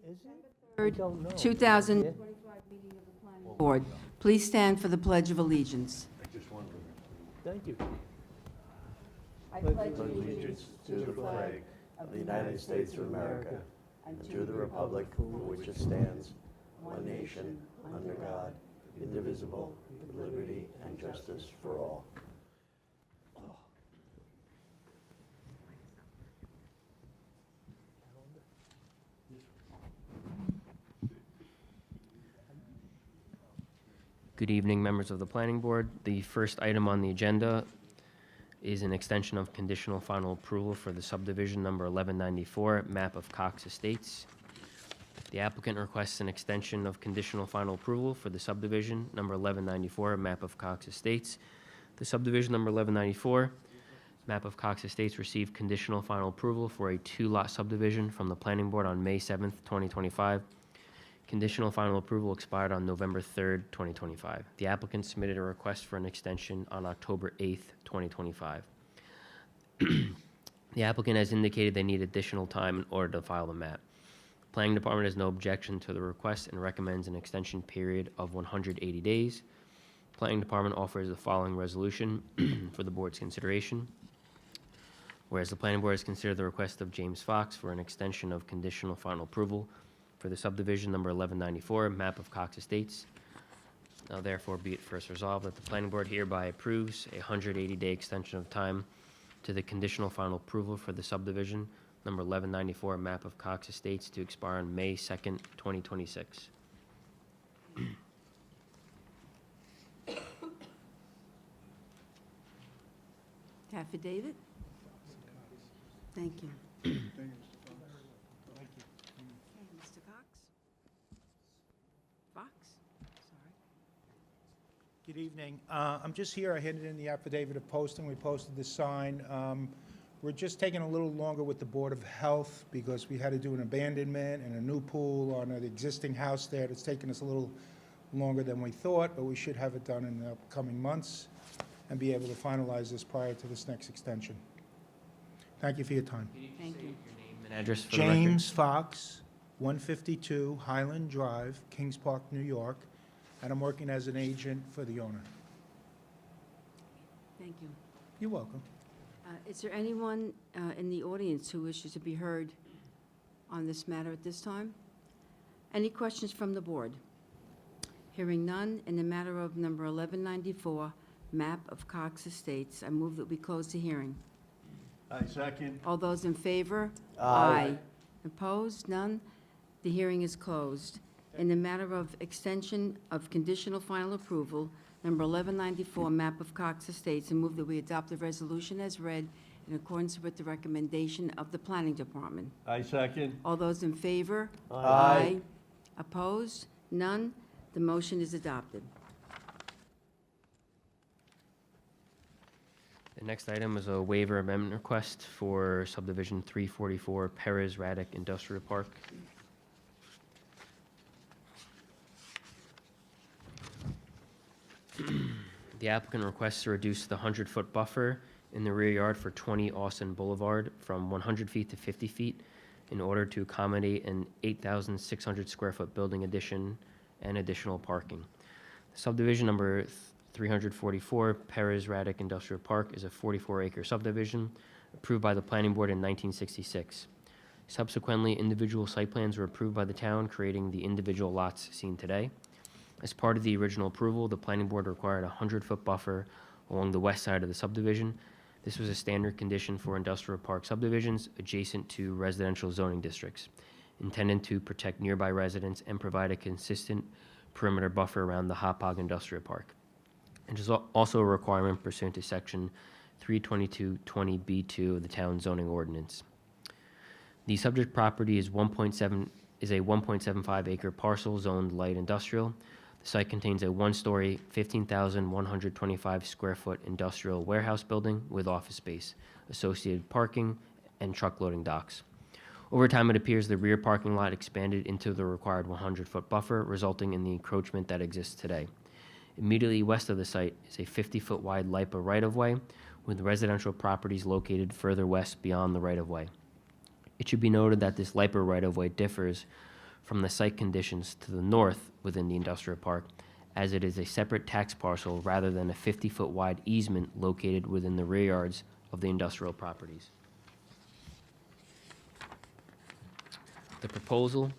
Is it? I 3rd, don't know. 2025 meeting of the Planning Board. Please stand for the Pledge of Allegiance. Thank you. I pledge allegiance to the flag of the United States of America and to the republic for which it stands, one nation, under God, indivisible, with liberty and justice for all. Good evening, members of the Planning Board. The first item on the agenda is an extension of conditional final approval for the subdivision number 1194, map of Cox Estates. The applicant requests an extension of conditional final approval for the subdivision number 1194, map of Cox Estates. The subdivision number 1194, map of Cox Estates, received conditional final approval for a two-lot subdivision from the Planning Board on May 7th, 2025. Conditional final approval expired on November 3rd, 2025. The applicant submitted a request for an extension on October 8th, 2025. The applicant has indicated they need additional time in order to file the map. The Planning Department has no objection to the request and recommends an extension period of 180 days. The Planning Department offers the following resolution for the board's consideration. Whereas the Planning Board has considered the request of James Fox for an extension of conditional final approval for the subdivision number 1194, map of Cox Estates. Now therefore be it first resolved that the Planning Board hereby approves a 180-day extension of time to the conditional final approval for the subdivision number 1194, map of Cox Estates, to expire on May 2nd, 2026. Affidavit? Thank you. Okay, Mr. Cox? Fox? Sorry. Good evening. I'm just here. I handed in the affidavit of posting. We posted the sign. We're just taking a little longer with the Board of Health because we had to do an abandonment and a new pool on an existing house there. It's taken us a little longer than we thought, but we should have it done in the upcoming months and be able to finalize this prior to this next extension. Thank you for your time. Thank you. Your name and address for the record. James Fox, 152 Highland Drive, Kings Park, New York, and I'm working as an agent for the owner. Thank you. You're welcome. Is there anyone in the audience who wishes to be heard on this matter at this time? Any questions from the board? Hearing none, in the matter of number 1194, map of Cox Estates, I move that we close the hearing. I second. All those in favor? Aye. Opposed? None? The hearing is closed. In the matter of extension of conditional final approval, number 1194, map of Cox Estates, I move that we adopt the resolution as read in accordance with the recommendation of the Planning Department. I second. All those in favor? Aye. Opposed? None? The motion is adopted. The next item is a waiver amendment request for subdivision 344 Perez Raddick Industrial Park. The applicant requests to reduce the 100-foot buffer in the rear yard for 20 Austin Boulevard from 100 feet to 50 feet in order to accommodate an 8,600 square foot building addition and additional parking. Subdivision number 344 Perez Raddick Industrial Park is a 44-acre subdivision approved by the Planning Board in 1966. Subsequently, individual site plans were approved by the town, creating the individual lots seen today. As part of the original approval, the Planning Board required a 100-foot buffer along the west side of the subdivision. This was a standard condition for industrial park subdivisions adjacent to residential zoning districts, intended to protect nearby residents and provide a consistent perimeter buffer around the Hauppauge Industrial Park. It is also a requirement pursuant to Section 32220B2 of the town zoning ordinance. The subject property is a 1.75 acre parcel zoned light industrial. The site contains a one-story, 15,125 square foot industrial warehouse building with office space, associated parking, and truck loading docks. Over time, it appears the rear parking lot expanded into the required 100-foot buffer, resulting in the encroachment that exists today. Immediately west of the site is a 50-foot wide LIPA right-of-way, with residential properties located further west beyond the right-of-way. It should be noted that this LIPA right-of-way differs from the site conditions to the north within the industrial park, as it is a separate tax parcel rather than a 50-foot wide easement located within the rear yards of the industrial properties. The proposal,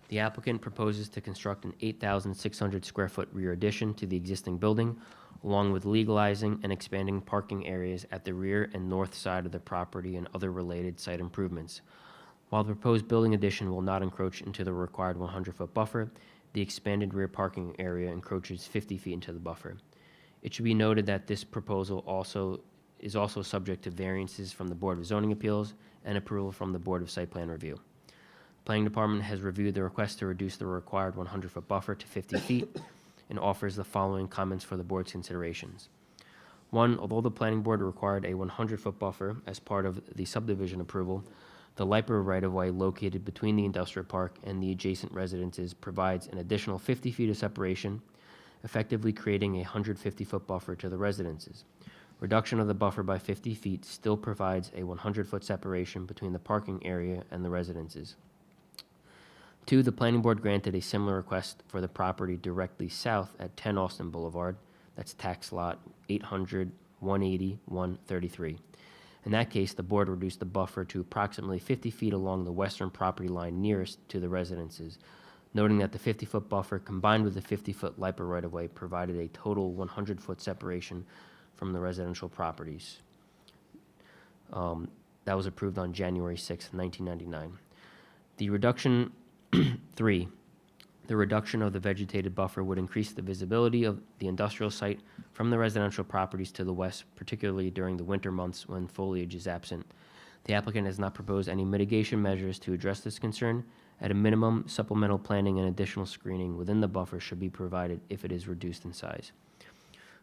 the applicant proposes to construct an 8,600 square foot rear addition to the existing building, along with legalizing and expanding parking areas at the rear and north side of the property and other related site improvements. While the proposed building addition will not encroach into the required 100-foot buffer, the expanded rear parking area encroaches 50 feet into the buffer. It should be noted that this proposal is also subject to variances from the Board of Zoning Appeals and approval from the Board of Site Plan Review. Planning Department has reviewed the request to reduce the required 100-foot buffer to 50 feet and offers the following comments for the board's considerations. 1, although the Planning Board required a 100-foot buffer as part of the subdivision approval, the LIPR right-of-way located between the industrial park and the adjacent residences provides an additional 50 feet of separation, effectively creating a 150-foot buffer to the residences. Reduction of the buffer by 50 feet still provides a 100-foot separation between the parking area and the residences. 2, the Planning Board granted a similar request for the property directly south at 10 Austin Boulevard, that's tax lot 800, 180, 133. In that case, the board reduced the buffer to approximately 50 feet along the western property line nearest to the residences, noting that the 50-foot buffer combined with the 50-foot LIPR right-of-way provided a total 100-foot separation from the residential properties. That was approved on January 6, 1999. The reduction 3, the reduction of the vegetated buffer would increase the visibility of the industrial site from the residential properties to the west, particularly during the winter months when foliage is absent. The applicant has not proposed any mitigation measures to address this concern. At a minimum, supplemental planning and additional screening within the buffer should be provided if it is reduced in size.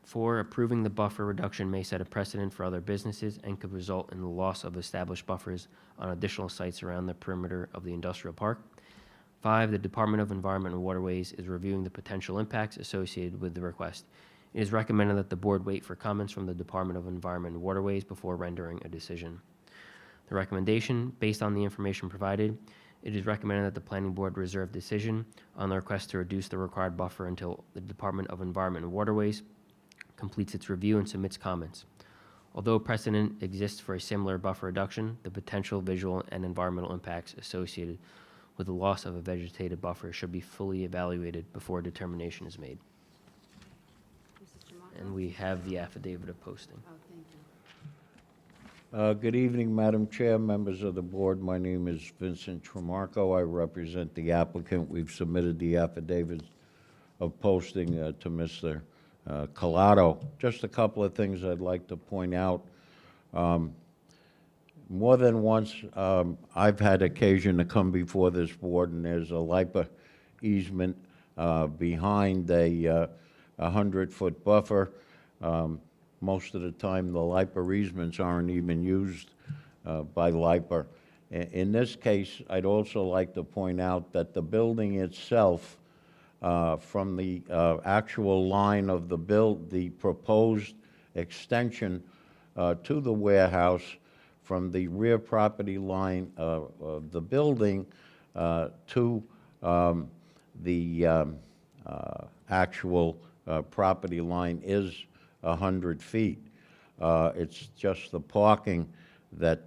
4, approving the buffer reduction may set a precedent for other businesses and could result in the loss of established buffers on additional sites around the perimeter of the industrial park. 5, the Department of Environment and Waterways is reviewing the potential impacts associated with the request. It is recommended that the board wait for comments from the Department of Environment and Waterways before rendering a decision. The recommendation, based on the information provided, it is recommended that the Planning Board reserve decision on the request to reduce the required buffer until the Department of Environment and Waterways completes its review and submits comments. Although precedent exists for a similar buffer reduction, the potential visual and environmental impacts associated with the loss of a vegetated buffer should be fully evaluated before a determination is made. Mrs. Tramaco? And we have the affidavit of posting. Oh, thank you. Good evening, Madam Chair, members of the board. My name is Vincent Tramarco. I represent the applicant. We've submitted the affidavit of posting to Mr. Collado. Just a couple of things I'd like to point out. More than once, I've had occasion to come before this board, and there's a LIPA easement behind a 100-foot buffer. Most of the time, the LIPA easements aren't even used by LIPA. In this case, I'd also like to point out that the building itself, from the actual line of the proposed extension to the warehouse, from the rear property line of the building to the actual property line is 100 feet. It's just the parking that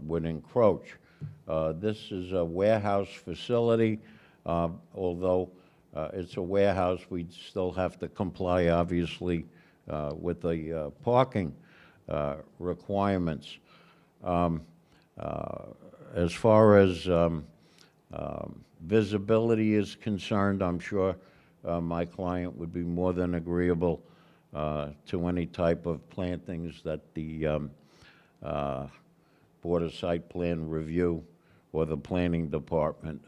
would encroach. This is a warehouse facility. Although it's a warehouse, we'd still have to comply, obviously, with the parking requirements. As far as visibility is concerned, I'm sure my client would be more than agreeable to any type of plantings that the Board of Site Plan Review or the Planning Department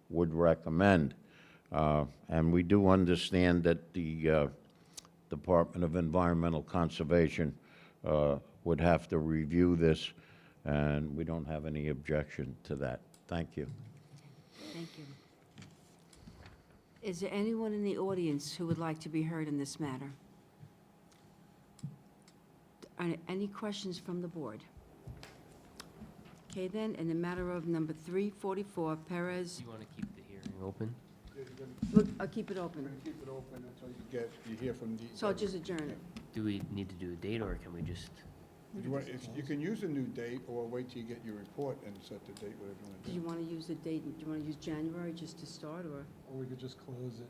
would recommend. And we do understand that the Department of Environmental Conservation would have to review this, and we don't have any objection to that. Thank you. Thank you. Is there anyone in the audience who would like to be heard in this matter? Any questions from the board? Okay, then, in the matter of number 344, Perez, You want to keep the hearing? Hearing open. I'll keep it open, keep it open until you hear from the. so I'll just adjourn it. Do we need to do a date, or can we just? You can use a new date, or wait till you get your report and set the date, whatever you want Do to you do. want to use the date, do you want to use January just to start, or? Or we could just close it.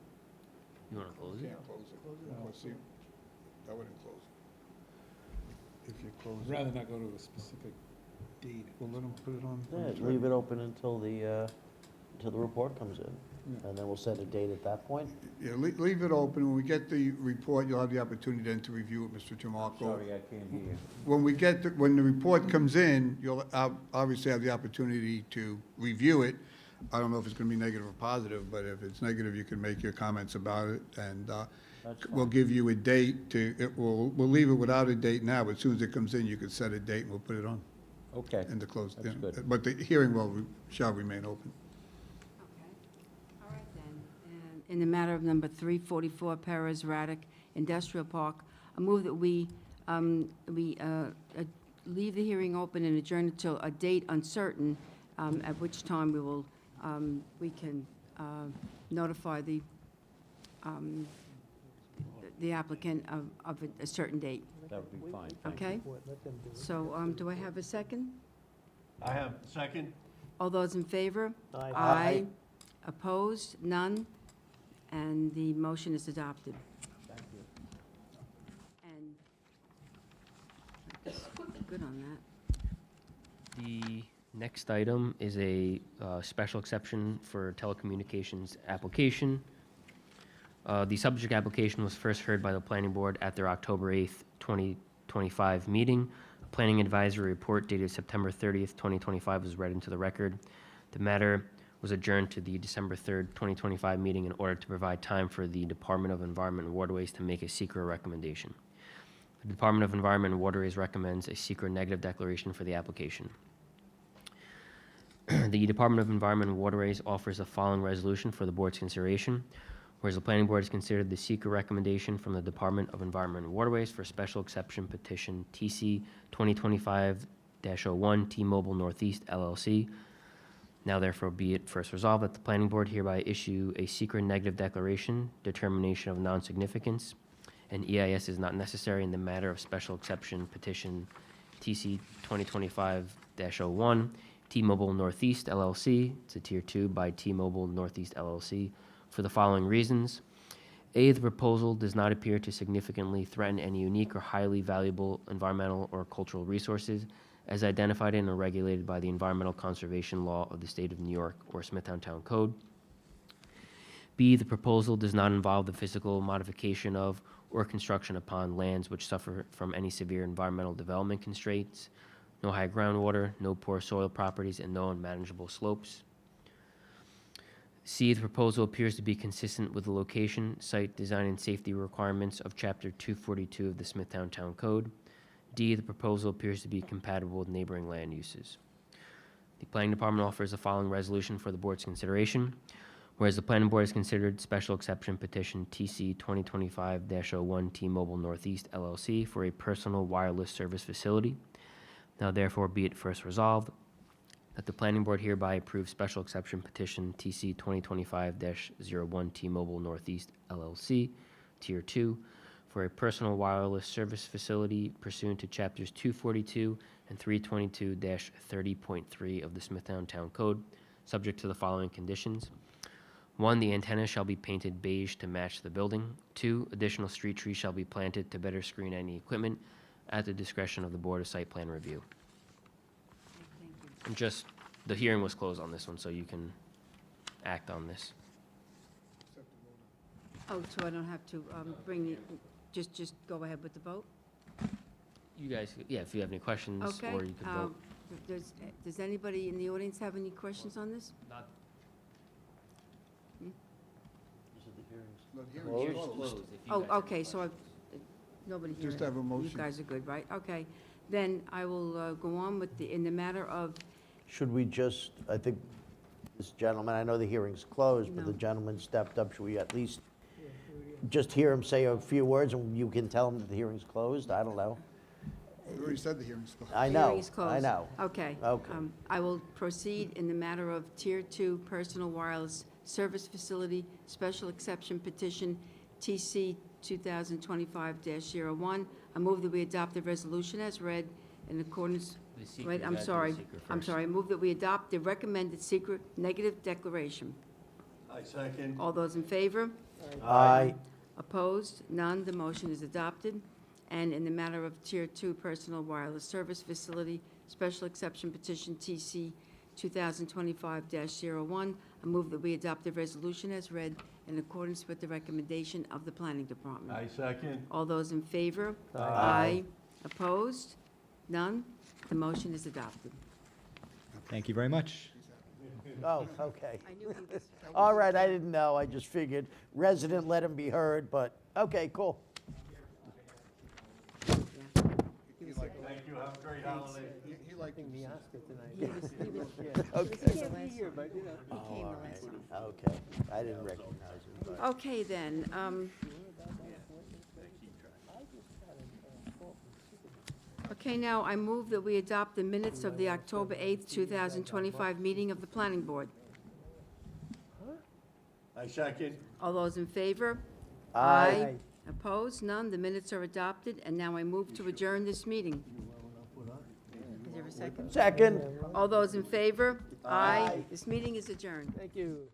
You want to close it? Can't close it. Well, see, I wouldn't close it. If you close I'd it. rather not go to a specific date. Well, let them put it on. Yeah, leave it open until the report comes in, Yeah. and then we'll set a date at that point. Yeah, leave it open. When we get the report, you'll have the opportunity then to review it, Mr. Tramarko. Sorry, I can't hear you. When the report comes in, you'll obviously have the opportunity to review it. I don't know if it's going to be negative or positive, but if it's negative, you can make your comments about it, and That's we'll fine. give you a date we'll leave it without a date now, but as soon as it comes in, you can set a date and we'll put it on Okay. and to close. That's yeah. good. But the hearing shall remain open. Okay, all right then. And in the matter of number 344 Perez Raddick Industrial Park, I move that we leave the hearing open and adjourn until a date uncertain, at which time we can notify the applicant of a certain date, That would be fine. Thank you. okay? Let them do it. So, do I have a second? I have. Second. All those in favor? Aye. Opposed? None? And the motion is adopted. Thank you. And I guess we're good on that. The next item is a special exception for telecommunications application. The subject application was first heard by the planning board at their October 8th, 2025 meeting. A planning advisory report dated September 30th, 2025 was read into the record. The matter was adjourned to the December 3rd, 2025 meeting in order to provide time for the Department of Environment and Waterways to make a secret recommendation. The Department of Environment and Waterways recommends a secret negative declaration for the application. The Department of Environment and Waterways offers the following resolution for the board's consideration. Whereas the planning board has considered the secret recommendation from the Department of Environment and Waterways for special exception petition TC 2025-01 T-Mobile Northeast LLC. Now therefore be it first resolved that the planning board hereby issue a secret negative declaration, determination of non-significance, and EIS is not necessary in the matter of special exception petition TC 2025-01 T-Mobile Northeast LLC. It's a Tier 2 by T-Mobile Northeast LLC for the following reasons. A, the proposal does not appear to significantly threaten any unique or highly valuable environmental or cultural resources as identified in or regulated by the Environmental Conservation Law of the State of New York or Smithtown Town Code. B, the proposal does not involve the physical modification of or construction upon lands which suffer from any severe environmental development constraints, no high groundwater, no poor soil properties, and no unmanageable slopes. C, the proposal appears to be consistent with the location, site, design, and safety requirements of Chapter 242 of the Smithtown Town Code. D, the proposal appears to be compatible with neighboring land uses. The Planning Department offers the following resolution for the board's consideration. Whereas the Planning Board has considered special exception petition TC 2025-01 T-Mobile Northeast LLC for a personal wireless service facility. Now therefore be it first resolved that the Planning Board hereby approves special exception petition TC 2025-01 T-Mobile Northeast LLC, Tier 2, for a personal wireless service facility pursuant to Chapters 242 and 322-30.3 of the Smithtown Town Code, subject to the following conditions. 1, the antenna shall be painted beige to match the building. 2, additional street trees shall be planted to better screen any equipment at the discretion of the Board of Site Plan Review. Thank you. And just, the hearing was closed on this one, so you can act on this. Oh, so I don't have to bring the, just go ahead with the vote? You guys, yeah, if you have any questions, Okay. or you can vote. Does anybody in the audience have any questions on this? No, the Closed. hearing's closed. Oh, okay, so nobody here. Just have a You motion. guys are good, right? Okay. Then I will go on with in the matter of, Should we just, I think this gentleman, I know the hearing's closed, but the No. gentleman stepped up. Should we at least just hear him say a few words and you can tell him that the hearing's closed? I don't know. We already said the hearing's closed. I The hearing know, is closed. I know. Okay. Okay. I will proceed in the matter of Tier 2 Personal Wireless Service Facility Special Exception Petition TC 2025-01. I move that we adopt the resolution as read in accordance, The secret, wait, you I'm gotta do the sorry. secret I'm first. sorry. I move that we adopt the recommended secret negative declaration. I second. All those in favor? Aye. Opposed? None. The motion is adopted. And in the matter of Tier 2 Personal Wireless Service Facility Special Exception Petition TC 2025-01, I move that we adopt the resolution as read in accordance with the recommendation of the Planning Department. I second. All those in favor? Aye. Opposed? None. The motion is adopted. Thank you very much. Oh, okay. I knew he was. All right, I didn't know, I just figured resident, let him be heard, but, okay, cool. Yeah. Thank you, have a great holiday. He liked it. He was, Okay. he came the last time. Okay, I didn't recognize him, but. Okay, then. Okay, now I move that we adopt the minutes of the October 8th, 2025 meeting of the Planning Board. I second. All those in favor? Aye. Opposed? None. The minutes are adopted, and now I move to adjourn this meeting. Is there a second? Second. All those in favor? Aye. This meeting is adjourned. Thank you.